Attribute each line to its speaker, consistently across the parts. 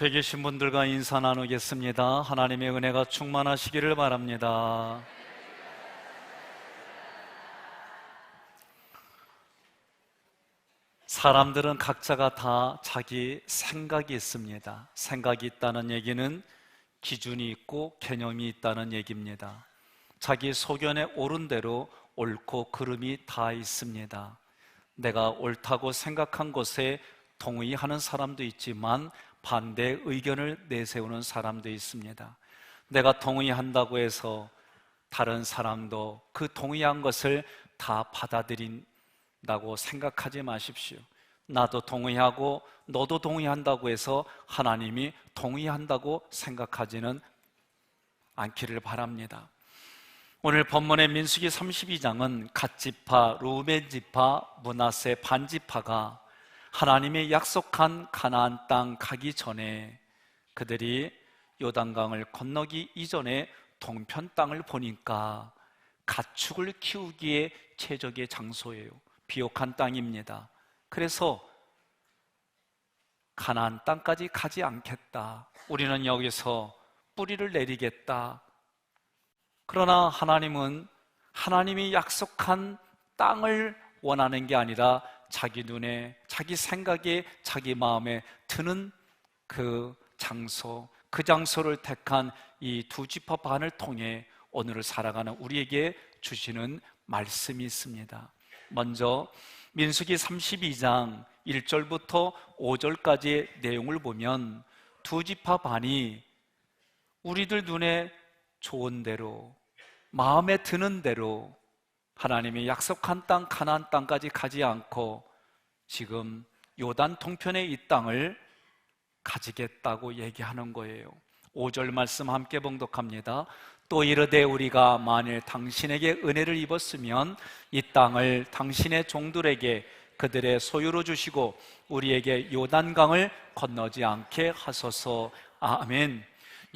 Speaker 1: 옆에 계신 분들과 인사 나누겠습니다. 하나님의 은혜가 충만하시기를 바랍니다. 사람들은 각자가 다 자기 생각이 있습니다. 생각이 있다는 얘기는 기준이 있고 개념이 있다는 얘기입니다. 자기 소견에 옳은 대로 옳고 그름이 다 있습니다. 내가 옳다고 생각한 것에 동의하는 사람도 있지만 반대 의견을 내세우는 사람도 있습니다. 내가 동의한다고 해서 다른 사람도 그 동의한 것을 다 받아들인다고 생각하지 마십시오. 나도 동의하고 너도 동의한다고 해서 하나님이 동의한다고 생각하지는 않기를 바랍니다. 오늘 본문의 민수기 32장은 갓지파, 루벤 지파, 므낫세 반지파가 하나님의 약속한 가나안 땅 가기 전에 그들이 요단강을 건너기 이전에 동편 땅을 보니까 가축을 키우기에 최적의 장소예요. 비옥한 땅입니다. 그래서 가나안 땅까지 가지 않겠다. 우리는 여기서 뿌리를 내리겠다. 그러나 하나님은 하나님이 약속한 땅을 원하는 게 아니라 자기 눈에, 자기 생각에, 자기 마음에 드는 그 장소, 그 장소를 택한 이 두 지파 반을 통해 오늘을 살아가는 우리에게 주시는 말씀이 있습니다. 먼저 민수기 32장 1절부터 5절까지의 내용을 보면 두 지파 반이 우리들 눈에 좋은 대로, 마음에 드는 대로 하나님이 약속한 땅 가나안 땅까지 가지 않고 지금 요단 동편의 이 땅을 가지겠다고 얘기하는 거예요. 5절 말씀 함께 봉독합니다. 또 이르되 우리가 만일 당신에게 은혜를 입었으면 이 땅을 당신의 종들에게 그들의 소유로 주시고 우리에게 요단강을 건너지 않게 하소서. 아멘.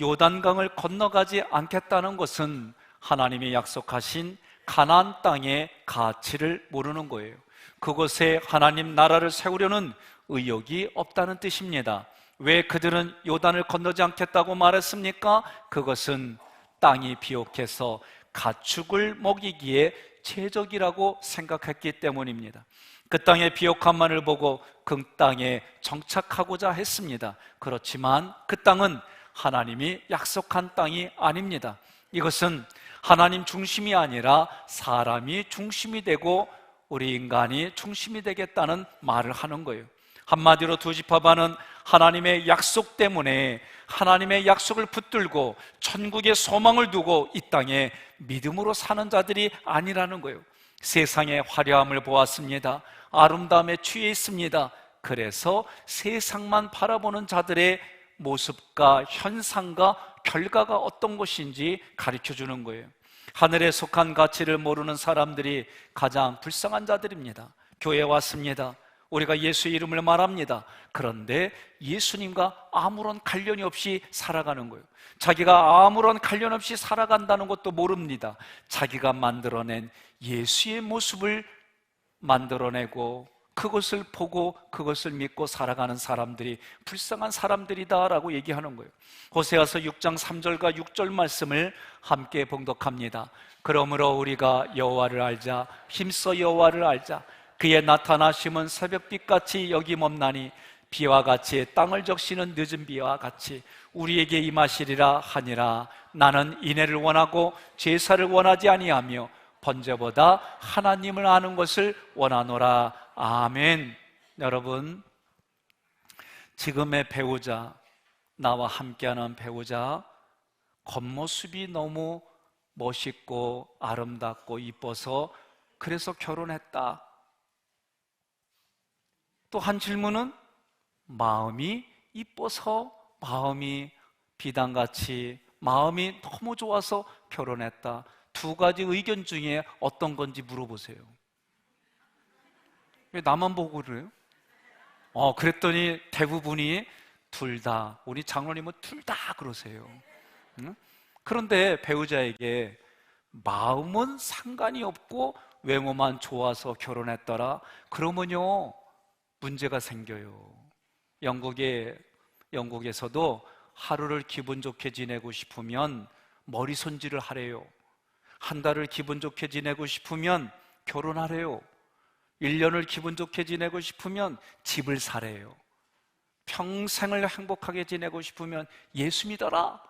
Speaker 1: 요단강을 건너가지 않겠다는 것은 하나님이 약속하신 가나안 땅의 가치를 모르는 거예요. 그곳에 하나님 나라를 세우려는 의욕이 없다는 뜻입니다. 왜 그들은 요단을 건너지 않겠다고 말했습니까? 그것은 땅이 비옥해서 가축을 먹이기에 최적이라고 생각했기 때문입니다. 그 땅의 비옥함만을 보고 그 땅에 정착하고자 했습니다. 그렇지만 그 땅은 하나님이 약속한 땅이 아닙니다. 이것은 하나님 중심이 아니라 사람이 중심이 되고 우리 인간이 중심이 되겠다는 말을 하는 거예요. 한마디로 두 지파 반은 하나님의 약속 때문에 하나님의 약속을 붙들고 천국의 소망을 두고 이 땅에 믿음으로 사는 자들이 아니라는 거예요. 세상의 화려함을 보았습니다. 아름다움에 취해 있습니다. 그래서 세상만 바라보는 자들의 모습과 현상과 결과가 어떤 것인지 가르쳐주는 거예요. 하늘에 속한 가치를 모르는 사람들이 가장 불쌍한 자들입니다. 교회에 왔습니다. 우리가 예수의 이름을 말합니다. 그런데 예수님과 아무런 관련이 없이 살아가는 거예요. 자기가 아무런 관련 없이 살아간다는 것도 모릅니다. 자기가 만들어낸 예수의 모습을 만들어내고 그것을 보고 그것을 믿고 살아가는 사람들이 불쌍한 사람들이다라고 얘기하는 거예요. 호세아서 6장 3절과 6절 말씀을 함께 봉독합니다. 그러므로 우리가 여호와를 알자, 힘써 여호와를 알자. 그의 나타나심은 새벽빛같이 여김없나니 비와 같이 땅을 적시는 늦은 비와 같이 우리에게 임하시리라 하니라. 나는 인애를 원하고 제사를 원하지 아니하며 번제보다 하나님을 아는 것을 원하노라. 아멘. 여러분, 지금의 배우자, 나와 함께하는 배우자, 겉모습이 너무 멋있고 아름답고 이뻐서 그래서 결혼했다. 또 한 질문은 마음이 이뻐서, 마음이 비단같이, 마음이 너무 좋아서 결혼했다. 두 가지 의견 중에 어떤 건지 물어보세요. 왜 나만 보고 그래요? 그랬더니 대부분이 둘 다, 우리 장로님은 둘 다 그러세요. 응? 그런데 배우자에게 마음은 상관이 없고 외모만 좋아서 결혼했더라. 그러면요 문제가 생겨요. 영국의 영국에서도 하루를 기분 좋게 지내고 싶으면 머리 손질을 하래요. 한 달을 기분 좋게 지내고 싶으면 결혼하래요. 1년을 기분 좋게 지내고 싶으면 집을 사래요. 평생을 행복하게 지내고 싶으면 예수 믿어라.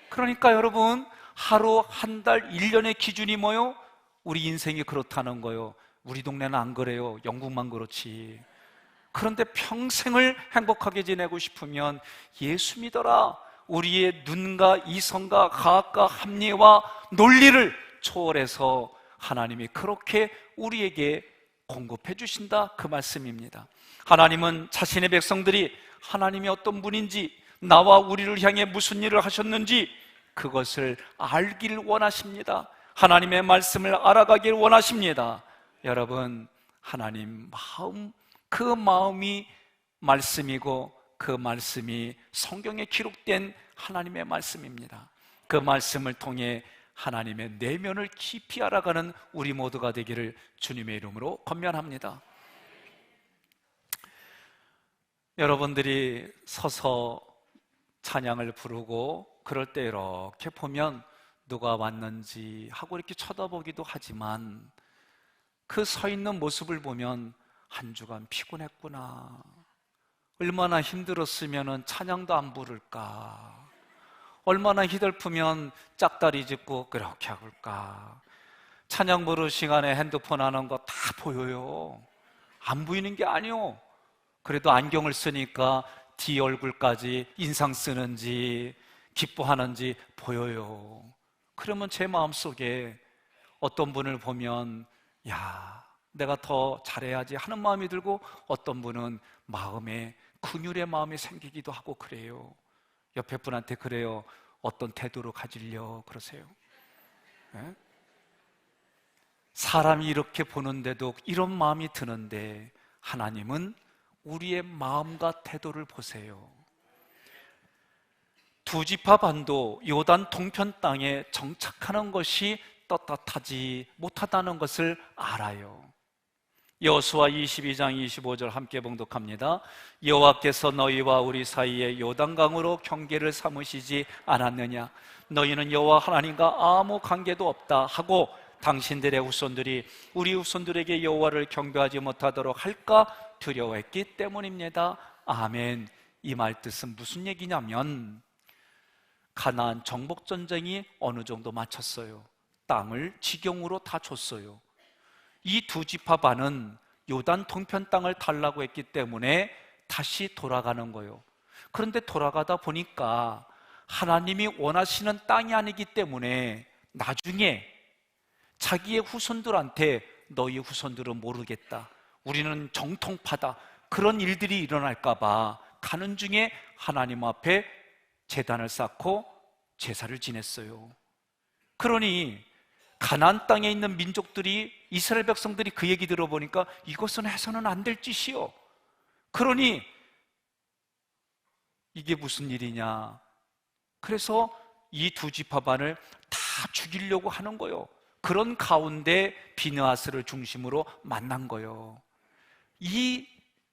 Speaker 1: 그러니까 여러분, 하루, 한 달, 1년의 기준이 뭐요? 우리 인생이 그렇다는 거요. 우리 동네는 안 그래요. 영국만 그렇지. 그런데 평생을 행복하게 지내고 싶으면 예수 믿어라. 우리의 눈과 이성과 과학과 합리와 논리를 초월해서 하나님이 그렇게 우리에게 공급해 주신다, 그 말씀입니다. 하나님은 자신의 백성들이 하나님이 어떤 분인지, 나와 우리를 향해 무슨 일을 하셨는지 그것을 알길 원하십니다. 하나님의 말씀을 알아가길 원하십니다. 여러분, 하나님 마음, 그 마음이 말씀이고 그 말씀이 성경에 기록된 하나님의 말씀입니다. 그 말씀을 통해 하나님의 내면을 깊이 알아가는 우리 모두가 되기를 주님의 이름으로 권면합니다. 여러분들이 서서 찬양을 부르고 그럴 때 이렇게 보면 누가 왔는지 하고 이렇게 쳐다보기도 하지만 그 서 있는 모습을 보면 한 주간 피곤했구나, 얼마나 힘들었으면 찬양도 안 부를까, 얼마나 희들프면 짝다리 짚고 그렇게 할까. 찬양 부를 시간에 핸드폰 하는 거 다 보여요. 안 보이는 게 아니요. 그래도 안경을 쓰니까 뒤 얼굴까지 인상 쓰는지 기뻐하는지 보여요. 그러면 제 마음속에 어떤 분을 보면 야, 내가 더 잘해야지 하는 마음이 들고, 어떤 분은 마음에 긍휼의 마음이 생기기도 하고 그래요. 옆에 분한테 그래요. 어떤 태도로 가지려 그러세요? 네? 사람이 이렇게 보는데도 이런 마음이 드는데 하나님은 우리의 마음과 태도를 보세요. 두 지파 반도 요단 동편 땅에 정착하는 것이 떳떳하지 못하다는 것을 알아요. 여호수아 22장 25절 함께 봉독합니다. 여호와께서 너희와 우리 사이에 요단강으로 경계를 삼으시지 않았느냐? 너희는 여호와 하나님과 아무 관계도 없다 하고 당신들의 후손들이 우리 후손들에게 여호와를 경배하지 못하도록 할까 두려워했기 때문입니다. 아멘. 이 말 뜻은 무슨 얘기냐면, 가나안 정복 전쟁이 어느 정도 마쳤어요. 땅을 지경으로 다 줬어요. 이 두 지파 반은 요단 동편 땅을 달라고 했기 때문에 다시 돌아가는 거예요. 그런데 돌아가다 보니까 하나님이 원하시는 땅이 아니기 때문에 나중에 자기의 후손들한테 너희 후손들은 모르겠다, 우리는 정통파다, 그런 일들이 일어날까 봐 가는 중에 하나님 앞에 제단을 쌓고 제사를 지냈어요. 그러니 가나안 땅에 있는 민족들이, 이스라엘 백성들이 그 얘기 들어보니까 이것은 해서는 안 될 짓이요. 그러니 이게 무슨 일이냐. 그래서 이 두 지파 반을 다 죽이려고 하는 거예요. 그런 가운데 비느하스를 중심으로 만난 거예요. 이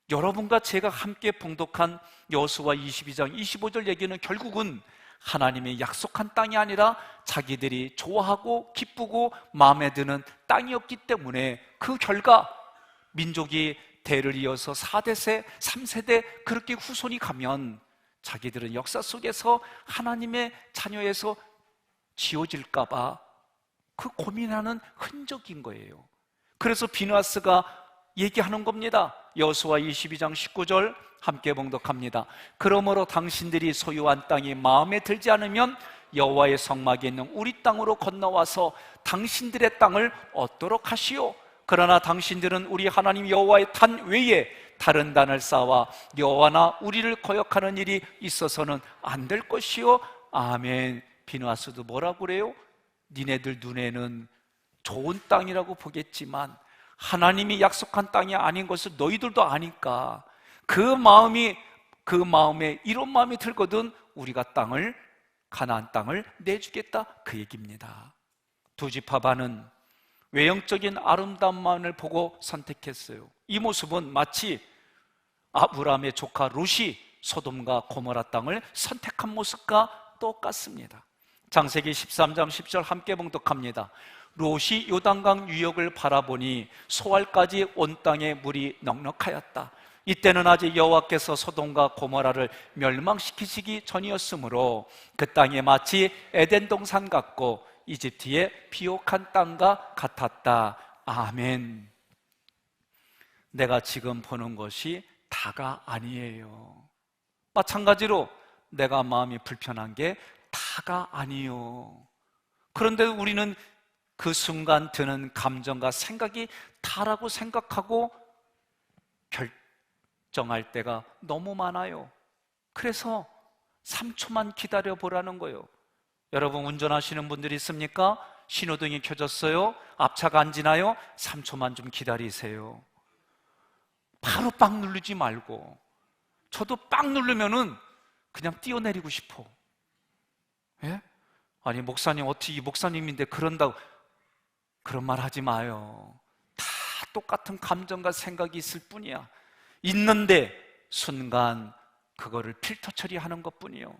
Speaker 1: 여러분과 제가 함께 봉독한 여호수아 22장 25절 얘기는 결국은 하나님의 약속한 땅이 아니라 자기들이 좋아하고 기쁘고 마음에 드는 땅이었기 때문에 그 결과 민족이 대를 이어서 4대세, 3세대 그렇게 후손이 가면 자기들은 역사 속에서 하나님의 자녀에서 지워질까 봐 그 고민하는 흔적인 거예요. 그래서 비느하스가 얘기하는 겁니다. 여호수아 22장 19절 함께 봉독합니다. 그러므로 당신들이 소유한 땅이 마음에 들지 않으면 여호와의 성막에 있는 우리 땅으로 건너와서 당신들의 땅을 얻도록 하시오. 그러나 당신들은 우리 하나님 여호와의 탄 외에 다른 단을 쌓아 여호와나 우리를 거역하는 일이 있어서는 안 될 것이요. 아멘. 비느하스도 뭐라고 그래요? 니네들 눈에는 좋은 땅이라고 보겠지만 하나님이 약속한 땅이 아닌 것을 너희들도 아니까 그 마음에 이런 마음이 들거든 우리가 가나안 땅을 내주겠다, 그 얘기입니다. 두 지파 반은 외형적인 아름다움만을 보고 선택했어요. 이 모습은 마치 아브라함의 조카 롯이 소돔과 고모라 땅을 선택한 모습과 똑같습니다. 창세기 13장 10절 함께 봉독합니다. 롯이 요단강 유역을 바라보니 소알까지 온 땅에 물이 넉넉하였다. 이때는 아직 여호와께서 소돔과 고모라를 멸망시키시기 전이었으므로 그 땅이 마치 에덴 동산 같고 이집트의 비옥한 땅과 같았다. 아멘. 내가 지금 보는 것이 다가 아니에요. 마찬가지로 내가 마음이 불편한 게 다가 아니요. 그런데 우리는 그 순간 드는 감정과 생각이 다라고 생각하고 결정할 때가 너무 많아요. 그래서 3초만 기다려 보라는 거예요. 여러분 운전하시는 분들이 있습니까? 신호등이 켜졌어요. 앞차가 안 지나요? 3초만 좀 기다리세요. 바로 빵 누르지 말고. 저도 빵 누르면은 그냥 뛰어내리고 싶어. 예? 아니 목사님 어떻게 목사님인데 그런다고. 그런 말 하지 마요. 다 똑같은 감정과 생각이 있을 뿐이야. 있는데 순간 그거를 필터 처리하는 것뿐이요.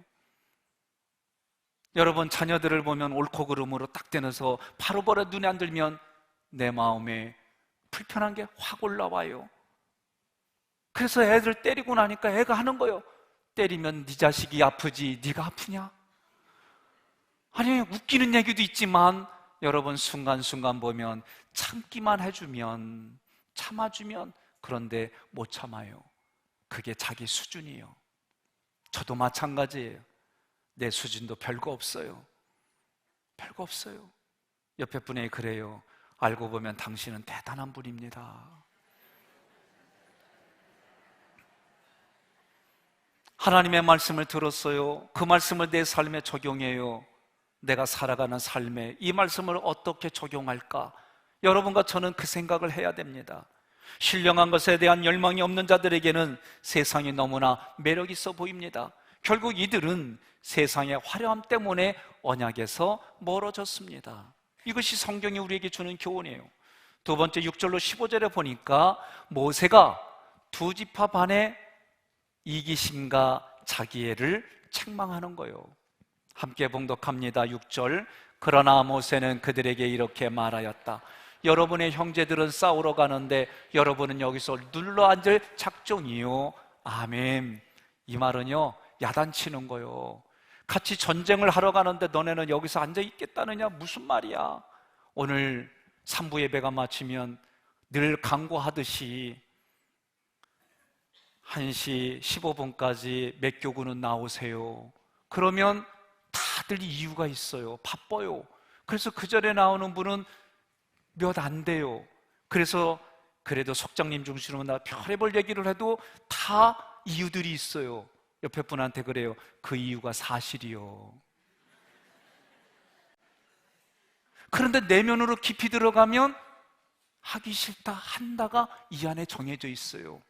Speaker 1: 여러분 자녀들을 보면 옳고 그름으로 딱 떼내서 바로바로 눈에 안 들면 내 마음에 불편한 게 확 올라와요. 그래서 애들 때리고 나니까 애가 하는 거예요. 때리면 네 자식이 아프지 네가 아프냐? 아니 웃기는 얘기도 있지만 여러분 순간순간 보면 참기만 해주면 참아주면 그런데 못 참아요. 그게 자기 수준이에요. 저도 마찬가지예요. 내 수준도 별거 없어요. 별거 없어요. 옆에 분에게 그래요. 알고 보면 당신은 대단한 분입니다. 하나님의 말씀을 들었어요. 그 말씀을 내 삶에 적용해요. 내가 살아가는 삶에 이 말씀을 어떻게 적용할까? 여러분과 저는 그 생각을 해야 됩니다. 신령한 것에 대한 열망이 없는 자들에게는 세상이 너무나 매력 있어 보입니다. 결국 이들은 세상의 화려함 때문에 언약에서 멀어졌습니다. 이것이 성경이 우리에게 주는 교훈이에요. 두 번째 6절로 15절에 보니까 모세가 두 지파 반의 이기심과 자기애를 책망하는 거예요. 함께 봉독합니다. 6절. 그러나 모세는 그들에게 이렇게 말하였다. 여러분의 형제들은 싸우러 가는데 여러분은 여기서 눌러앉을 작정이요. 아멘. 이 말은요 야단치는 거요. 같이 전쟁을 하러 가는데 너네는 여기서 앉아 있겠다느냐? 무슨 말이야? 오늘 3부 예배가 마치면 늘 강구하듯이 1시 15분까지 몇 교구는 나오세요. 그러면 다들 이유가 있어요. 바빠요. 그래서 그 전에 나오는 분은 몇 안 돼요. 그래서 그래도 속장님 중심으로 나 별의별 얘기를 해도 다 이유들이 있어요. 옆에 분한테 그래요. 그 이유가 사실이요. 그런데 내면으로 깊이 들어가면 하기 싫다, 한다가 이 안에 정해져 있어요.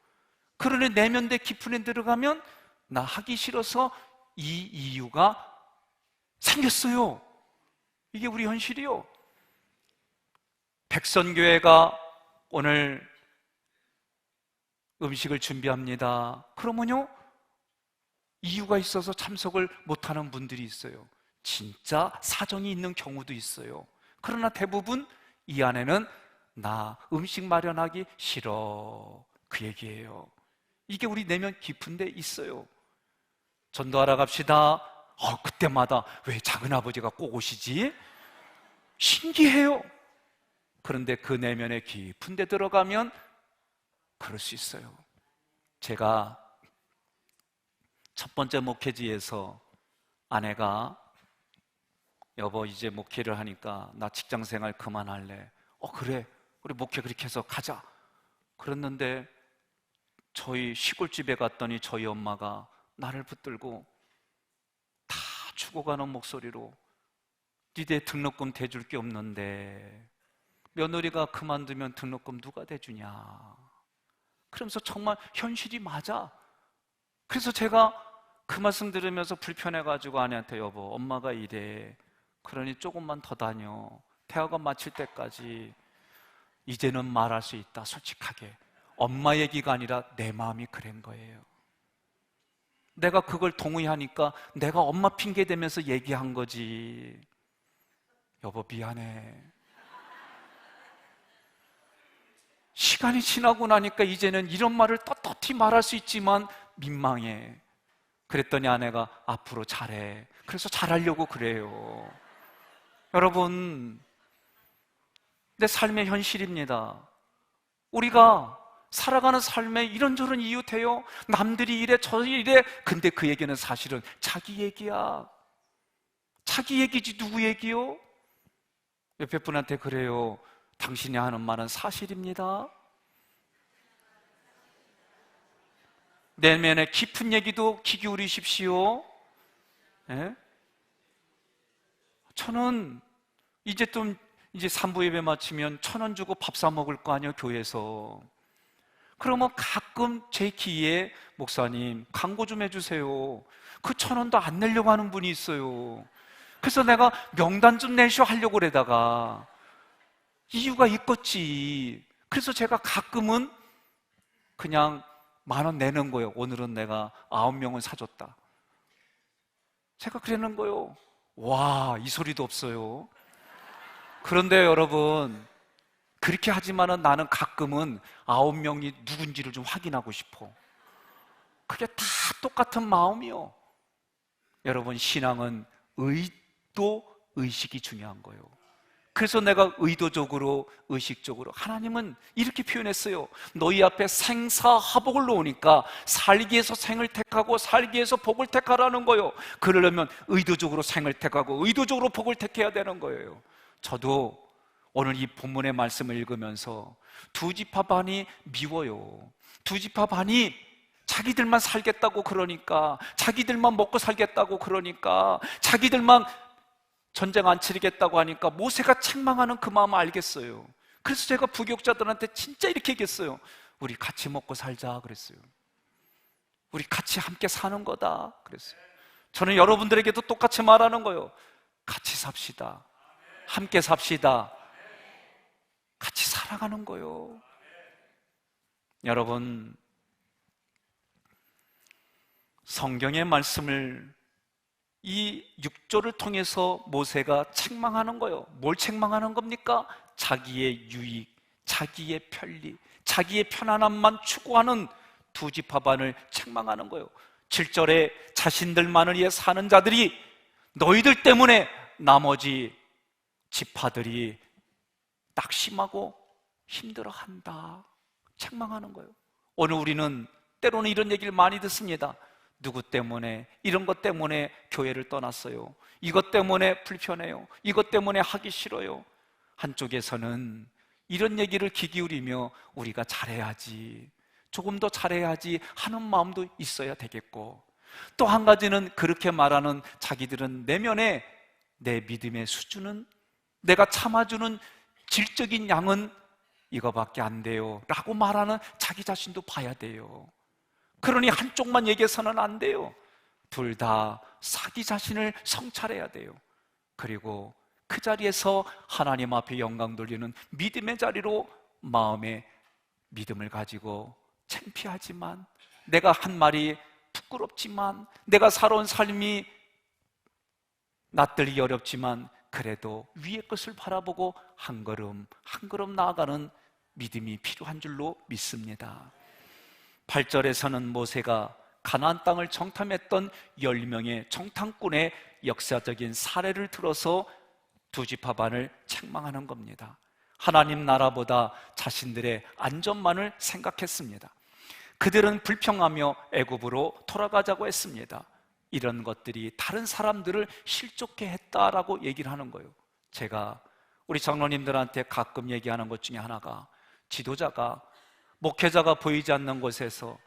Speaker 1: 그러니 내면대 깊은 데 들어가면 나 하기 싫어서 이 이유가 생겼어요. 이게 우리 현실이요. 백선교회가 오늘 음식을 준비합니다. 그러면요 이유가 있어서 참석을 못하는 분들이 있어요. 진짜 사정이 있는 경우도 있어요. 그러나 대부분 이 안에는 나 음식 마련하기 싫어 그 얘기예요. 이게 우리 내면 깊은 데 있어요. 전도하러 갑시다. 그때마다 왜 작은아버지가 꼭 오시지? 신기해요. 그런데 그 내면의 깊은 데 들어가면 그럴 수 있어요. 제가 첫 번째 목회지에서 아내가 여보 이제 목회를 하니까 나 직장생활 그만할래. 그래 우리 목회 그렇게 해서 가자. 그랬는데 저희 시골집에 갔더니 저희 엄마가 나를 붙들고 다 죽어가는 목소리로 니네 등록금 대줄 게 없는데 며느리가 그만두면 등록금 누가 대주냐. 그러면서 정말 현실이 맞아. 그래서 제가 그 말씀 들으면서 불편해가지고 아내한테 여보 엄마가 이래. 그러니 조금만 더 다녀. 대학원 마칠 때까지. 이제는 말할 수 있다 솔직하게. 엄마 얘기가 아니라 내 마음이 그런 거예요. 내가 그걸 동의하니까 내가 엄마 핑계 대면서 얘기한 거지. 여보 미안해. 시간이 지나고 나니까 이제는 이런 말을 떳떳히 말할 수 있지만 민망해. 그랬더니 아내가 앞으로 잘해. 그래서 잘하려고 그래요. 여러분, 내 삶의 현실입니다. 우리가 살아가는 삶에 이런저런 이웃해요. 남들이 이래 저들이 이래. 근데 그 얘기는 사실은 자기 얘기야. 자기 얘기지 누구 얘기요? 옆에 분한테 그래요. 당신이 하는 말은 사실입니다. 내면의 깊은 얘기도 귀 기울이십시오. 예? 저는 이제 3부 예배 마치면 1,000원 주고 밥 사 먹을 거 아니에요, 교회에서. 그러면 가끔 제 기회에 목사님 광고 좀 해주세요. 그 1,000원도 안 내려고 하는 분이 있어요. 그래서 내가 명단 좀 내셔 하려고 그러다가 이유가 있겠지. 그래서 제가 가끔은 그냥 10,000원 내는 거예요. 오늘은 내가 9명은 사줬다. 제가 그러는 거예요. 와, 이 소리도 없어요. 그런데 여러분, 그렇게 하지만은 나는 가끔은 9명이 누군지를 좀 확인하고 싶어. 그게 다 똑같은 마음이요. 여러분, 신앙은 의식이 중요한 거예요. 그래서 내가 의도적으로, 의식적으로, 하나님은 이렇게 표현했어요. 너희 앞에 생사화복을 놓으니까 살기 위해서 생을 택하고 살기 위해서 복을 택하라는 거예요. 그러려면 의도적으로 생을 택하고 의도적으로 복을 택해야 되는 거예요. 저도 오늘 이 본문의 말씀을 읽으면서 두 지파 반이 미워요. 두 지파 반이 자기들만 살겠다고 그러니까, 자기들만 먹고 살겠다고 그러니까, 자기들만 전쟁 안 치르겠다고 하니까 모세가 책망하는 그 마음을 알겠어요. 그래서 제가 부교육자들한테 진짜 이렇게 얘기했어요. 우리 같이 먹고 살자 그랬어요. 우리 같이 함께 사는 거다 그랬어요. 저는 여러분들에게도 똑같이 말하는 거예요. 같이 삽시다. 함께 삽시다. 같이 살아가는 거예요. 여러분, 성경의 말씀을 이 6조를 통해서 모세가 책망하는 거예요. 뭘 책망하는 겁니까? 자기의 유익, 자기의 편리, 자기의 편안함만 추구하는 두 지파 반을 책망하는 거예요. 7절에 자신들만을 위해 사는 자들이 너희들 때문에 나머지 지파들이 낙심하고 힘들어한다. 책망하는 거예요. 오늘 우리는 때로는 이런 얘기를 많이 듣습니다. 누구 때문에, 이런 것 때문에 교회를 떠났어요. 이것 때문에 불편해요. 이것 때문에 하기 싫어요. 한쪽에서는 이런 얘기를 귀 기울이며 우리가 잘해야지, 조금 더 잘해야지 하는 마음도 있어야 되겠고, 또 한 가지는 그렇게 말하는 자기들은 내면에 내 믿음의 수준은, 내가 참아주는 질적인 양은 이거밖에 안 돼요 라고 말하는 자기 자신도 봐야 돼요. 그러니 한쪽만 얘기해서는 안 돼요. 둘 다 자기 자신을 성찰해야 돼요. 그리고 그 자리에서 하나님 앞에 영광 돌리는 믿음의 자리로 마음의 믿음을 가지고, 창피하지만, 내가 한 말이 부끄럽지만, 내가 살아온 삶이 낯들기 어렵지만 그래도 위의 것을 바라보고 한 걸음 한 걸음 나아가는 믿음이 필요한 줄로 믿습니다. 8절에서는 모세가 가나안 땅을 정탐했던 10명의 정탐꾼의 역사적인 사례를 들어서 두 지파 반을 책망하는 겁니다. 하나님 나라보다 자신들의 안전만을 생각했습니다. 그들은 불평하며 애굽으로 돌아가자고 했습니다. 이런 것들이 다른 사람들을 실족해 했다라고 얘기를 하는 거예요. 제가 우리 장로님들한테 가끔 얘기하는 것 중에 하나가, 지도자가, 목회자가 보이지 않는 곳에서,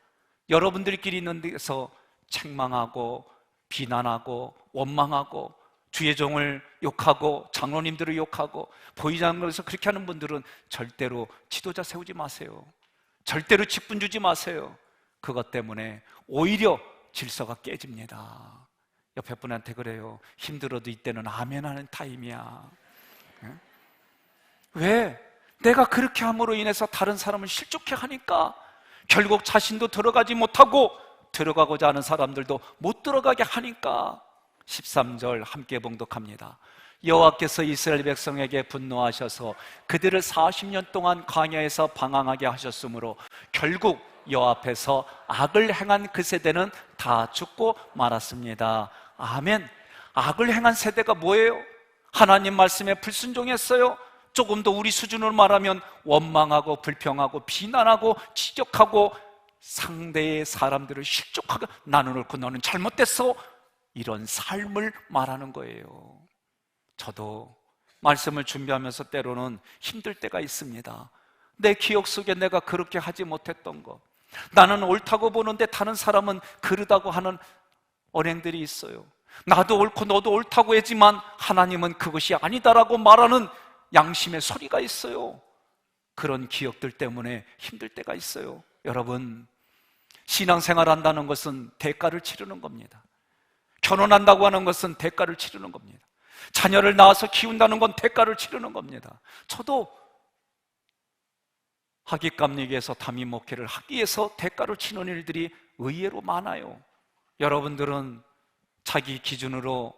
Speaker 1: 여러분들끼리 있는 데서 책망하고 비난하고 원망하고 주의 종을 욕하고 장로님들을 욕하고 보이지 않는 곳에서 그렇게 하는 분들은 절대로 지도자 세우지 마세요. 절대로 직분 주지 마세요. 그것 때문에 오히려 질서가 깨집니다. 옆에 분한테 그래요. 힘들어도 이때는 아멘 하는 타임이야. 왜? 내가 그렇게 함으로 인해서 다른 사람을 실족해 하니까 결국 자신도 들어가지 못하고 들어가고자 하는 사람들도 못 들어가게 하니까 13절 함께 봉독합니다. 여호와께서 이스라엘 백성에게 분노하셔서 그들을 40년 동안 광야에서 방황하게 하셨으므로 결국 여호와 앞에서 악을 행한 그 세대는 다 죽고 말았습니다. 아멘. 악을 행한 세대가 뭐예요? 하나님 말씀에 불순종했어요. 조금 더 우리 수준으로 말하면 원망하고 불평하고 비난하고 지적하고 상대의 사람들을 실족하게 나는 옳고 너는 잘못됐어, 이런 삶을 말하는 거예요. 저도 말씀을 준비하면서 때로는 힘들 때가 있습니다. 내 기억 속에 내가 그렇게 하지 못했던 것, 나는 옳다고 보는데 다른 사람은 그르다고 하는 언행들이 있어요. 나도 옳고 너도 옳다고 했지만 하나님은 그것이 아니다라고 말하는 양심의 소리가 있어요. 그런 기억들 때문에 힘들 때가 있어요. 여러분, 신앙생활 한다는 것은 대가를 치르는 겁니다. 결혼한다고 하는 것은 대가를 치르는 겁니다. 자녀를 낳아서 키운다는 건 대가를 치르는 겁니다. 저도 학위감리기에서 담임 목회를 하기 위해서 대가를 치는 일들이 의외로 많아요. 여러분들은 자기 기준으로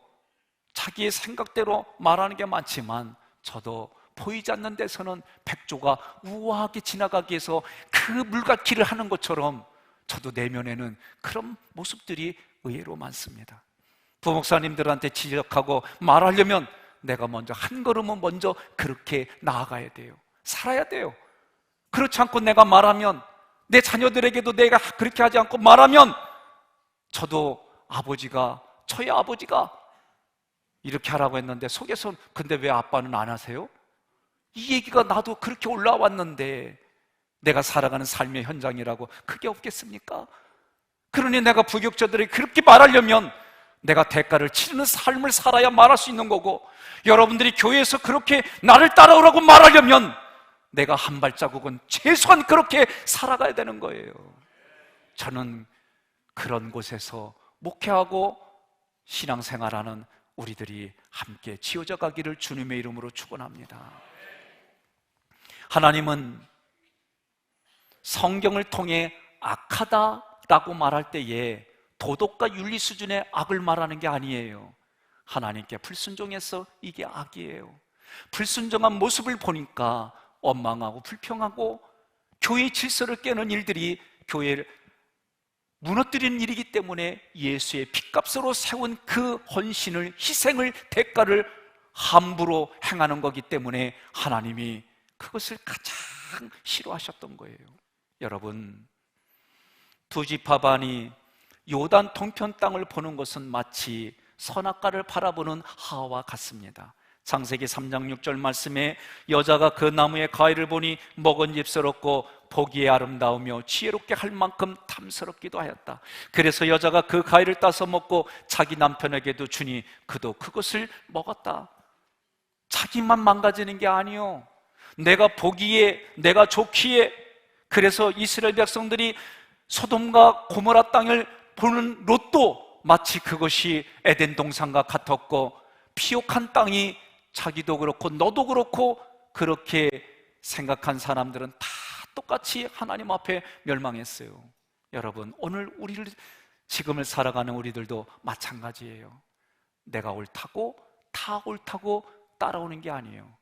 Speaker 1: 자기의 생각대로 말하는 게 많지만 저도 보이지 않는 데서는 백조가 우아하게 지나가기 위해서 그 물갈퀴를 하는 것처럼 저도 내면에는 그런 모습들이 의외로 많습니다. 부목사님들한테 지적하고 말하려면 내가 먼저 한 걸음은 먼저 그렇게 나아가야 돼요. 살아야 돼요. 그렇지 않고 내가 말하면, 내 자녀들에게도 내가 그렇게 하지 않고 말하면 저도 저희 아버지가 이렇게 하라고 했는데 속에서는 근데 왜 아빠는 안 하세요? 이 얘기가 나도 그렇게 올라왔는데 내가 살아가는 삶의 현장이라고 그게 없겠습니까? 그러니 내가 부격자들이 그렇게 말하려면 내가 대가를 치르는 삶을 살아야 말할 수 있는 거고, 여러분들이 교회에서 그렇게 나를 따라오라고 말하려면 내가 한 발자국은 최소한 그렇게 살아가야 되는 거예요. 저는 그런 곳에서 목회하고 신앙생활하는 우리들이 함께 지어져 가기를 주님의 이름으로 축원합니다. 하나님은 성경을 통해 악하다라고 말할 때에 도덕과 윤리 수준의 악을 말하는 게 아니에요. 하나님께 불순종해서 이게 악이에요. 불순종한 모습을 보니까 원망하고 불평하고 교회의 질서를 깨는 일들이 교회를 무너뜨리는 일이기 때문에 예수의 핏값으로 세운 그 헌신을, 희생을, 대가를 함부로 행하는 거기 때문에 하나님이 그것을 가장 싫어하셨던 거예요. 여러분, 두 지파 반이 요단 동편 땅을 보는 것은 마치 선악과를 바라보는 하와 같습니다. 창세기 3장 6절 말씀에 여자가 그 나무의 과일을 보니 먹은집스럽고 보기에 아름다우며 지혜롭게 할 만큼 탐스럽기도 하였다. 그래서 여자가 그 과일을 따서 먹고 자기 남편에게도 주니 그도 그것을 먹었다. 자기만 망가지는 게 아니요, 내가 보기에, 내가 좋기에. 그래서 이스라엘 백성들이 소돔과 고모라 땅을 보는 롯도 마치 그것이 에덴 동산과 같았고, 피옥한 땅이 자기도 그렇고 너도 그렇고 그렇게 생각한 사람들은 다 똑같이 하나님 앞에 멸망했어요. 여러분, 오늘 우리를, 지금을 살아가는 우리들도 마찬가지예요. 내가 옳다고, 다 옳다고 따라오는 게 아니에요.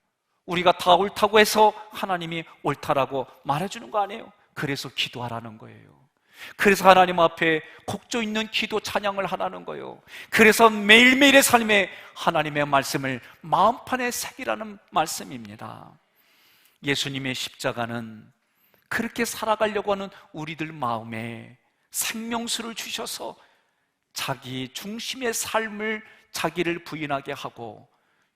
Speaker 1: 우리가 다 옳다고 해서 하나님이 옳다라고 말해주는 거 아니에요. 그래서 기도하라는 거예요. 그래서 하나님 앞에 곡조 있는 기도 찬양을 하라는 거예요. 그래서 매일매일의 삶에 하나님의 말씀을 마음판에 새기라는 말씀입니다. 예수님의 십자가는 그렇게 살아가려고 하는 우리들 마음에 생명수를 주셔서 자기 중심의 삶을, 자기를 부인하게 하고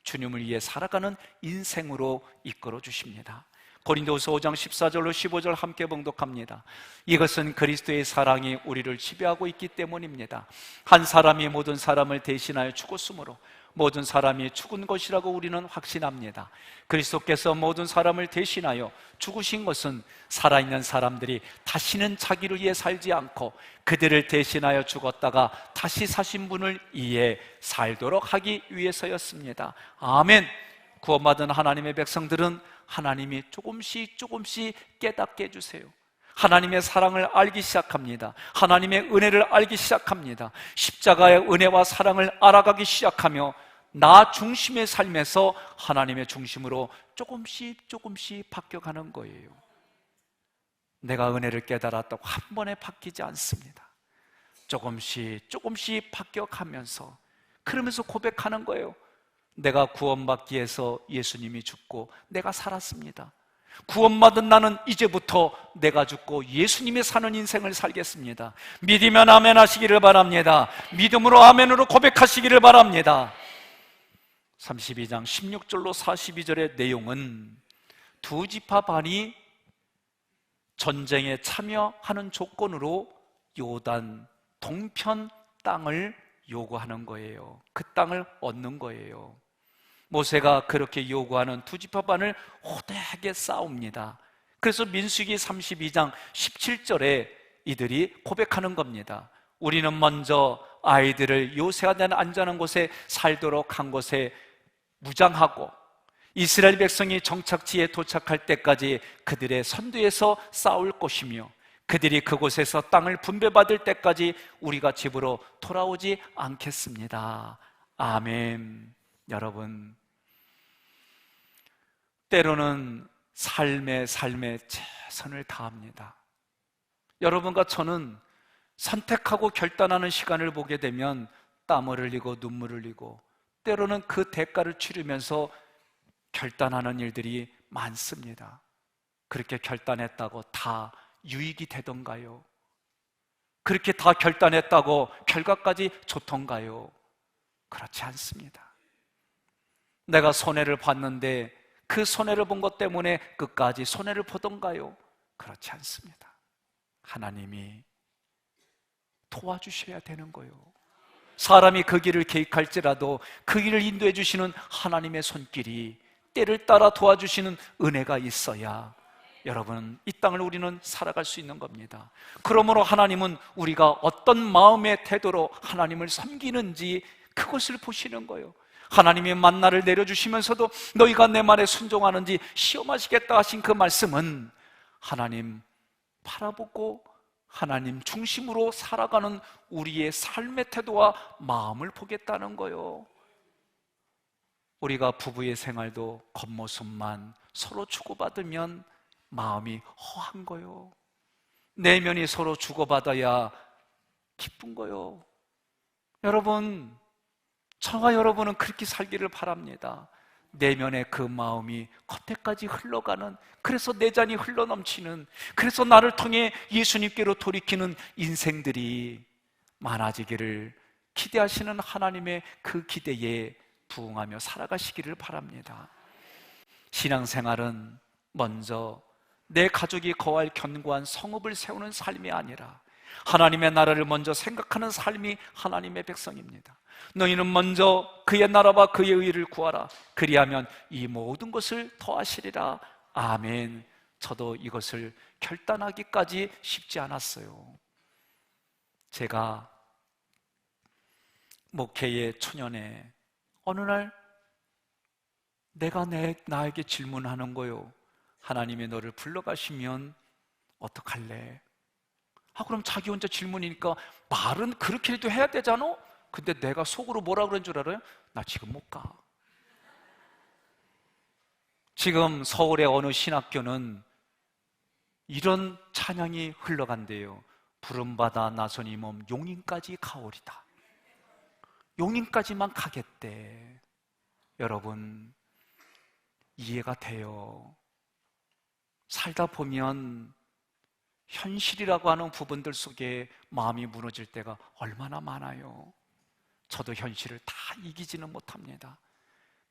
Speaker 1: 주님을 위해 살아가는 인생으로 이끌어 주십니다. 고린도후서 5장 14절로 15절 함께 봉독합니다. 이것은 그리스도의 사랑이 우리를 지배하고 있기 때문입니다. 한 사람이 모든 사람을 대신하여 죽었으므로 모든 사람이 죽은 것이라고 우리는 확신합니다. 그리스도께서 모든 사람을 대신하여 죽으신 것은 살아있는 사람들이 다시는 자기를 위해 살지 않고 그들을 대신하여 죽었다가 다시 사신 분을 위해 살도록 하기 위해서였습니다. 아멘. 구원받은 하나님의 백성들은 하나님이 조금씩 깨닫게 해주세요. 하나님의 사랑을 알기 시작합니다. 하나님의 은혜를 알기 시작합니다. 십자가의 은혜와 사랑을 알아가기 시작하며 나 중심의 삶에서 하나님의 중심으로 조금씩 바뀌어가는 거예요. 내가 은혜를 깨달았다고 한 번에 바뀌지 않습니다. 조금씩 바뀌어가면서, 그러면서 고백하는 거예요. 내가 구원받기 위해서 예수님이 죽고 내가 살았습니다. 구원받은 나는 이제부터 내가 죽고 예수님이 사는 인생을 살겠습니다. 믿으면 아멘 하시기를 바랍니다. 믿음으로 아멘으로 고백하시기를 바랍니다. 32장 16절로 42절의 내용은 두 지파 반이 전쟁에 참여하는 조건으로 요단 동편 땅을 요구하는 거예요. 그 땅을 얻는 거예요. 모세가 그렇게 요구하는 두 지파 반을 호되게 싸웁니다. 그래서 민수기 32장 17절에 이들이 고백하는 겁니다. 우리는 먼저 아이들을 요새가 된 안전한 곳에 살도록 한 곳에 무장하고 이스라엘 백성이 정착지에 도착할 때까지 그들의 선두에서 싸울 것이며 그들이 그곳에서 땅을 분배받을 때까지 우리가 집으로 돌아오지 않겠습니다. 아멘. 여러분, 때로는 삶에 최선을 다합니다. 여러분과 저는 선택하고 결단하는 시간을 보게 되면 땀을 흘리고 눈물을 흘리고 때로는 그 대가를 치르면서 결단하는 일들이 많습니다. 그렇게 결단했다고 다 유익이 되던가요? 그렇게 다 결단했다고 결과까지 좋던가요? 그렇지 않습니다. 내가 손해를 봤는데 그 손해를 본 것 때문에 끝까지 손해를 보던가요? 그렇지 않습니다. 하나님이 도와주셔야 되는 거예요. 사람이 그 길을 계획할지라도 그 길을 인도해 주시는 하나님의 손길이, 때를 따라 도와주시는 은혜가 있어야 여러분, 이 땅을 우리는 살아갈 수 있는 겁니다. 그러므로 하나님은 우리가 어떤 마음의 태도로 하나님을 섬기는지 그것을 보시는 거예요. 하나님이 만나를 내려주시면서도 너희가 내 말에 순종하는지 시험하시겠다 하신 그 말씀은 하나님 바라보고 하나님 중심으로 살아가는 우리의 삶의 태도와 마음을 보겠다는 거예요. 우리가 부부의 생활도 겉모습만 서로 주고받으면 마음이 허한 거요. 내면이 서로 주고받아야 기쁜 거요. 여러분, 저와 여러분은 그렇게 살기를 바랍니다. 내면의 그 마음이 겉에까지 흘러가는, 그래서 내 잔이 흘러넘치는, 그래서 나를 통해 예수님께로 돌이키는 인생들이 많아지기를 기대하시는 하나님의 그 기대에 부응하며 살아가시기를 바랍니다. 신앙생활은 먼저 내 가족이 거할 견고한 성읍을 세우는 삶이 아니라 하나님의 나라를 먼저 생각하는 삶이 하나님의 백성입니다. 너희는 먼저 그의 나라와 그의 의를 구하라. 그리하면 이 모든 것을 더하시리라. 아멘. 저도 이것을 결단하기까지 쉽지 않았어요. 제가 목회의 초년에 어느 날 내가 나에게 질문하는 거요. 하나님이 너를 불러가시면 어떡할래? 그럼 자기 혼자 질문이니까 말은 그렇게라도 해야 되잖아? 근데 내가 속으로 뭐라 그런 줄 알아요? 나 지금 못 가. 지금 서울의 어느 신학교는 이런 찬양이 흘러간대요. 부름받아 나선이 몸 용인까지 가오리다. 용인까지만 가겠대. 여러분, 이해가 돼요. 살다 보면 현실이라고 하는 부분들 속에 마음이 무너질 때가 얼마나 많아요. 저도 현실을 다 이기지는 못합니다.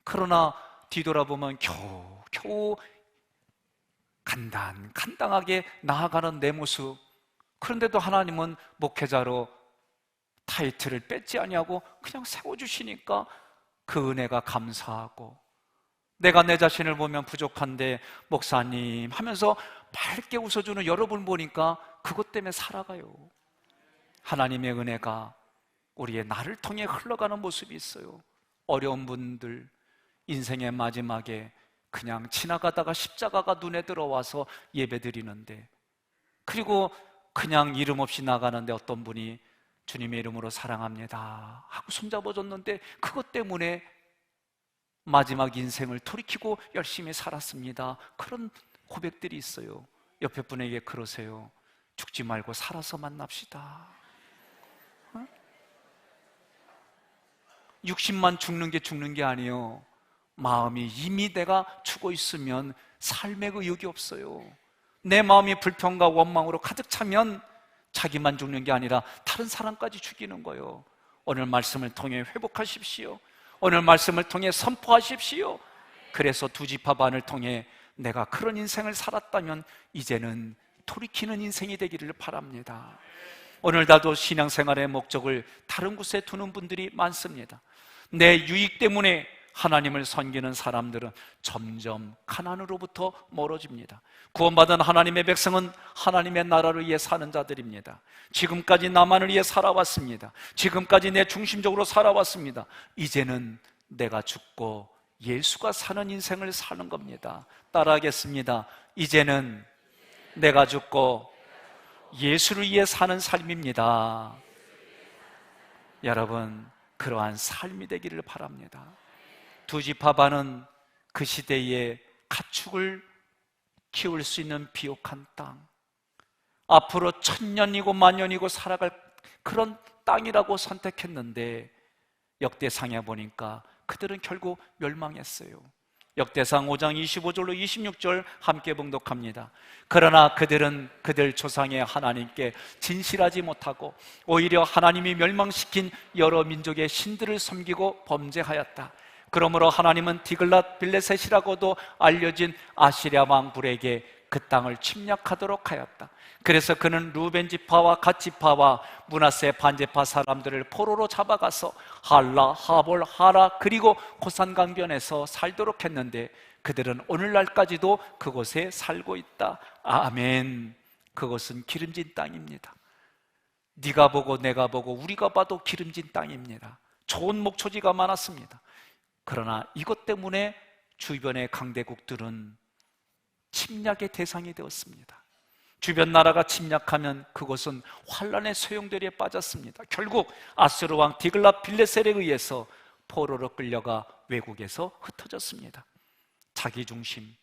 Speaker 1: 그러나 뒤돌아보면 겨우 간당하게 나아가는 내 모습. 그런데도 하나님은 목회자로 타이틀을 뺏지 아니하고 그냥 세워주시니까 그 은혜가 감사하고, 내가 내 자신을 보면 부족한데 목사님 하면서 밝게 웃어주는 여러분 보니까 그것 때문에 살아가요. 하나님의 은혜가 우리의 나를 통해 흘러가는 모습이 있어요. 어려운 분들, 인생의 마지막에 그냥 지나가다가 십자가가 눈에 들어와서 예배 드리는데 그리고 그냥 이름 없이 나가는데 어떤 분이 주님의 이름으로 사랑합니다 하고 손잡아줬는데 그것 때문에 마지막 인생을 돌이키고 열심히 살았습니다. 그런 고백들이 있어요. 옆에 분에게 그러세요. 죽지 말고 살아서 만납시다. 60만 죽는 게 아니에요. 마음이 이미 내가 죽어 있으면 삶의 의욕이 없어요. 내 마음이 불평과 원망으로 가득 차면 자기만 죽는 게 아니라 다른 사람까지 죽이는 거예요. 오늘 말씀을 통해 회복하십시오. 오늘 말씀을 통해 선포하십시오. 그래서 두 지파 반을 통해 내가 그런 인생을 살았다면 이제는 돌이키는 인생이 되기를 바랍니다. 오늘 나도 신앙생활의 목적을 다른 곳에 두는 분들이 많습니다. 내 유익 때문에 하나님을 섬기는 사람들은 점점 가난으로부터 멀어집니다. 구원받은 하나님의 백성은 하나님의 나라를 위해 사는 자들입니다. 지금까지 나만을 위해 살아왔습니다. 지금까지 내 중심적으로 살아왔습니다. 이제는 내가 죽고 예수가 사는 인생을 사는 겁니다. 따라하겠습니다. 이제는 내가 죽고 예수를 위해 사는 삶입니다. 여러분, 그러한 삶이 되기를 바랍니다. 두 지파 반은 그 시대에 가축을 키울 수 있는 비옥한 땅, 앞으로 1000년이고 만년이고 살아갈 그런 땅이라고 선택했는데 역대상에 보니까 그들은 결국 멸망했어요. 역대상 5장 25절로 26절 함께 봉독합니다. 그러나 그들은 그들 조상의 하나님께 진실하지 못하고 오히려 하나님이 멸망시킨 여러 민족의 신들을 섬기고 범죄하였다. 그러므로 하나님은 디글랏 빌레셋이라고도 알려진 아시랴 왕불에게 그 땅을 침략하도록 하였다. 그래서 그는 루벤 지파와 갓 지파와 므낫세 반지파 사람들을 포로로 잡아가서 할라, 하볼, 하라 그리고 고산 강변에서 살도록 했는데 그들은 오늘날까지도 그곳에 살고 있다. 아멘. 그것은 기름진 땅입니다. 네가 보고 내가 보고 우리가 봐도 기름진 땅입니다. 좋은 목초지가 많았습니다. 그러나 이것 때문에 주변의 강대국들은 침략의 대상이 되었습니다. 주변 나라가 침략하면 그것은 환란의 소용돌이에 빠졌습니다. 결국 아수르 왕 디글랏 빌레셀에 의해서 포로로 끌려가 외국에서 흩어졌습니다. 자기 중심,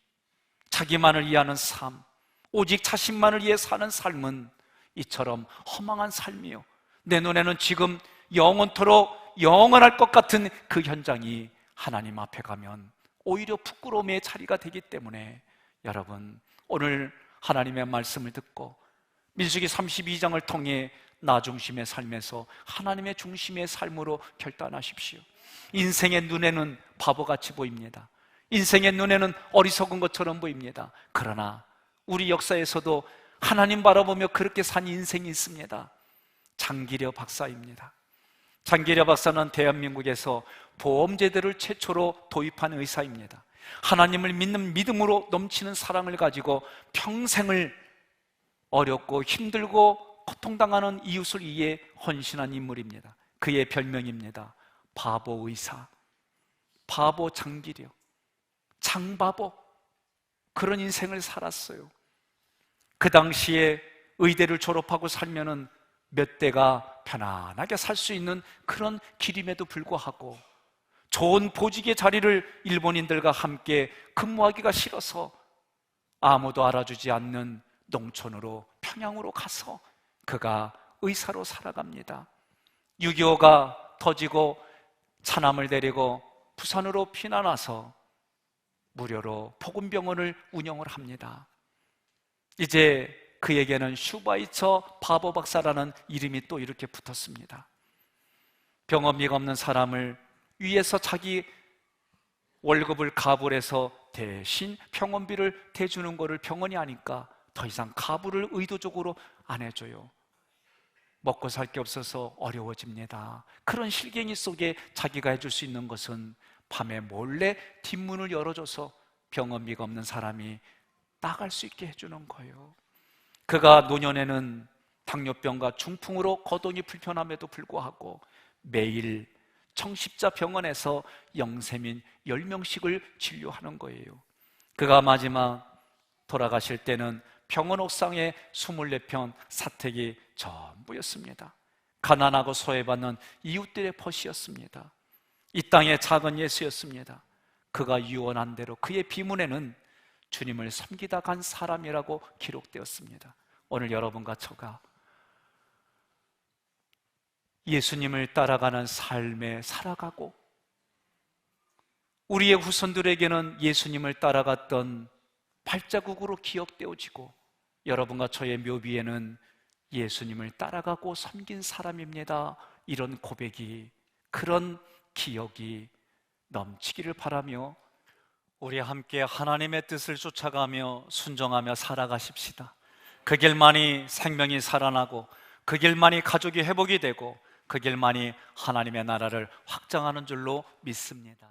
Speaker 1: 자기만을 위하는 삶, 오직 자신만을 위해 사는 삶은 이처럼 허망한 삶이요, 내 눈에는 지금 영원토록 영원할 것 같은 그 현장이 하나님 앞에 가면 오히려 부끄러움의 자리가 되기 때문에 여러분, 오늘 하나님의 말씀을 듣고 민수기 32장을 통해 나 중심의 삶에서 하나님의 중심의 삶으로 결단하십시오. 인생의 눈에는 바보같이 보입니다. 인생의 눈에는 어리석은 것처럼 보입니다. 그러나 우리 역사에서도 하나님 바라보며 그렇게 산 인생이 있습니다. 장기려 박사입니다. 장기려 박사는 대한민국에서 보험제도를 최초로 도입한 의사입니다. 하나님을 믿는 믿음으로 넘치는 사랑을 가지고 평생을 어렵고 힘들고 고통당하는 이웃을 위해 헌신한 인물입니다. 그의 별명입니다. 바보 의사, 바보 장기려, 장바보. 그런 인생을 살았어요. 그 당시에 의대를 졸업하고 살면은 몇 대가 편안하게 살 수 있는 그런 길임에도 불구하고 좋은 보직의 자리를 일본인들과 함께 근무하기가 싫어서 아무도 알아주지 않는 농촌으로 평양으로 가서 그가 의사로 살아갑니다. 6.25가 터지고 차남을 데리고 부산으로 피난와서 무료로 복음병원을 운영을 합니다. 이제 그에게는 슈바이처 바보 박사라는 이름이 또 이렇게 붙었습니다. 병원비가 없는 사람을 위해서 자기 월급을 가불해서 대신 병원비를 대주는 거를 병원이 아니까 더 이상 가불을 의도적으로 안 해줘요. 먹고 살 게 없어서 어려워집니다. 그런 실갱이 속에 자기가 해줄 수 있는 것은 밤에 몰래 뒷문을 열어줘서 병원비가 없는 사람이 나갈 수 있게 해주는 거예요. 그가 노년에는 당뇨병과 중풍으로 거동이 불편함에도 불구하고 매일 청십자 병원에서 영세민 10명씩을 진료하는 거예요. 그가 마지막 돌아가실 때는 병원 옥상에 24편 사택이 전부였습니다. 가난하고 소외받는 이웃들의 벗이었습니다. 이 땅의 작은 예수였습니다. 그가 유언한 대로 그의 비문에는 주님을 섬기다 간 사람이라고 기록되었습니다. 오늘 여러분과 저가 예수님을 따라가는 삶에 살아가고 우리의 후손들에게는 예수님을 따라갔던 발자국으로 기억되어지고 여러분과 저의 묘비에는 예수님을 따라가고 섬긴 사람입니다, 이런 고백이, 그런 기억이 넘치기를 바라며 우리 함께 하나님의 뜻을 쫓아가며 순종하며 살아가십시다. 그 길만이 생명이 살아나고 그 길만이 가족이 회복이 되고 그 길만이 하나님의 나라를 확장하는 줄로 믿습니다.